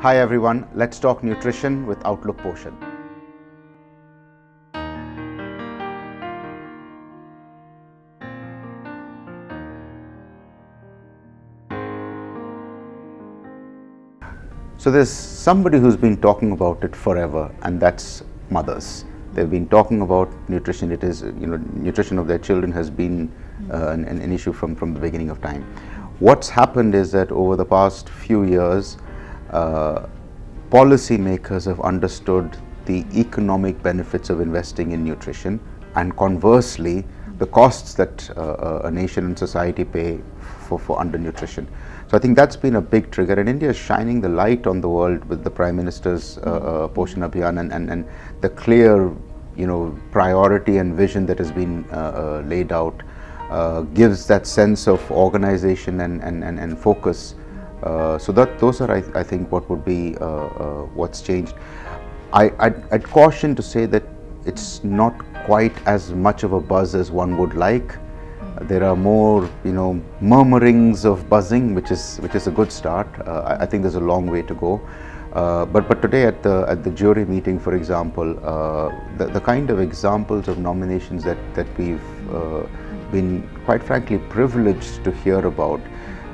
Hi everyone, let's talk nutrition with Outlook Poshan. So there's somebody who's been talking about it forever, and that's mothers. They've been talking about nutrition. It is, nutrition of their children has been an issue from the beginning of time. What's happened is that over the past few years, policy makers have understood the economic benefits of investing in nutrition, and conversely, the costs that a nation and society pay for undernutrition. So I think that's been a big trigger, and India is shining the light on the world with the Prime Minister's Poshan Abhiyan and the clear, priority and vision that has been laid out gives that sense of organization and focus. So those are, I think, what would be what's changed. I'd caution to say that it's not quite as much of a buzz as one would like. There are more, murmurings of buzzing, which is a good start. I think there's a long way to go. But today at the jury meeting, for example, the kind of examples of nominations that we've been, quite frankly, privileged to hear about.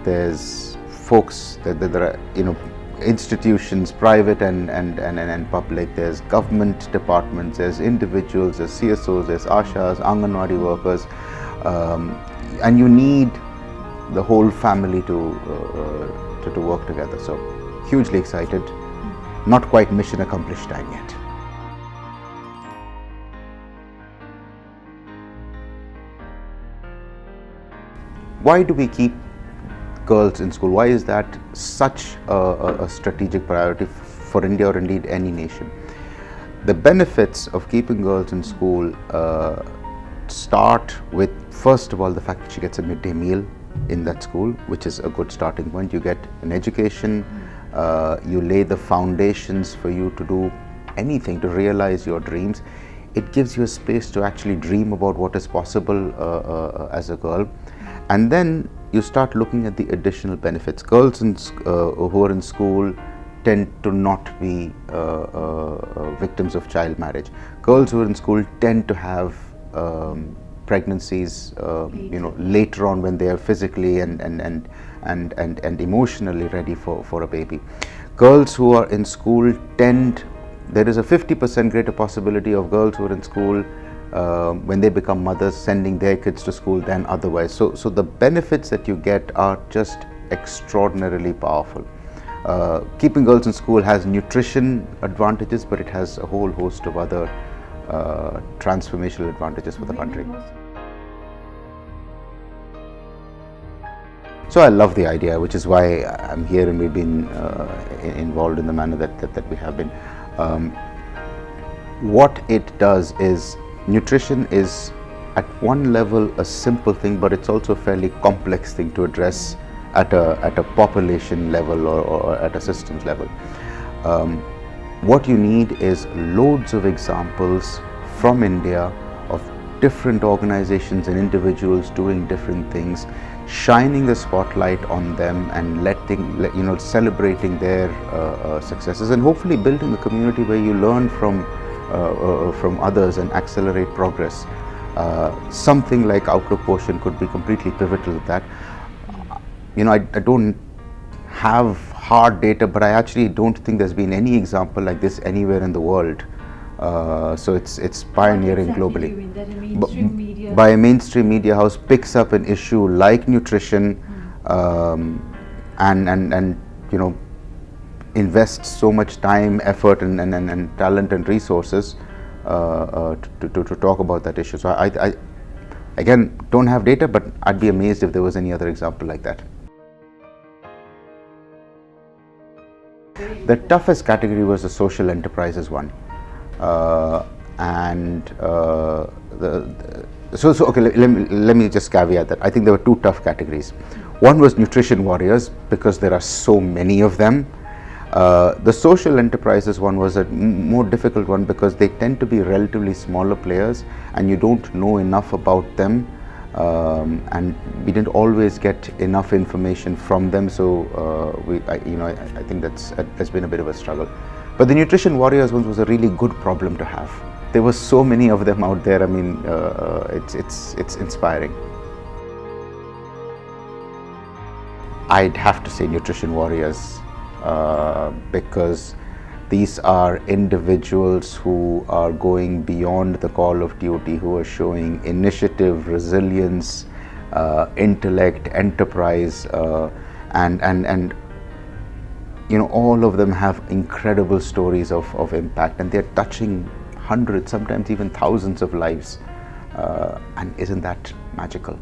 There's folks that there are, institutions, private and public. There's government departments. There's individuals. There's CSOs. There's Ashas, Anganwadi workers. And you need the whole family to work together. So hugely excited. Not quite mission accomplished time yet. Why do we keep girls in school? Why is that such a strategic priority for India, or indeed any nation? The benefits of keeping girls in school start with, first of all, the fact that she gets a midday meal in that school, which is a good starting point. You get an education, you lay the foundations for you to do anything, to realize your dreams. It gives you a space to actually dream about what is possible as a girl. And then you start looking at the additional benefits. Girls who are in school tend to not be victims of child marriage. Girls who are in school tend to have pregnancies, later on, when they are physically and emotionally ready for a baby. Girls who are in school there is a 50% greater possibility of girls who are in school when they become mothers sending their kids to school than otherwise. So the benefits that you get are just extraordinarily powerful. Keeping girls in school has nutrition advantages, but it has a whole host of other transformational advantages for the country. So I love the idea, which is why I'm here, and we've been involved in the manner that we have been. What it does is, nutrition is at one level a simple thing, but it's also a fairly complex thing to address at a population level or at a systems level. What you need is loads of examples from India of different organizations and individuals doing different things, shining the spotlight on them and celebrating their successes, and hopefully building a community where you learn from others and accelerate progress. Something like Outlook Poshan could be completely pivotal at that. I don't have hard data, but I actually don't think there's been any example like this anywhere in the world. So it's pioneering globally. By a mainstream media house picks up an issue like nutrition, and invests so much time, effort, and talent and resources to talk about that issue. So I again don't have data, but I'd be amazed if there was any other example like that. The toughest category was the social enterprises one, okay, let me just caveat that. I think there were two tough categories. One was nutrition warriors, because there are so many of them. The social enterprises one was a more difficult one, because they tend to be relatively smaller players, and you don't know enough about them and we didn't always get enough information from them. So I think that's been a bit of a struggle. But the Nutrition Warriors ones was a really good problem to have. There were so many of them out there. I mean, it's inspiring. I'd have to say Nutrition Warriors, because these are individuals who are going beyond the call of duty, who are showing initiative, resilience, intellect, enterprise, and all of them have incredible stories of impact, and they're touching hundreds, sometimes even thousands of lives, and isn't that magical?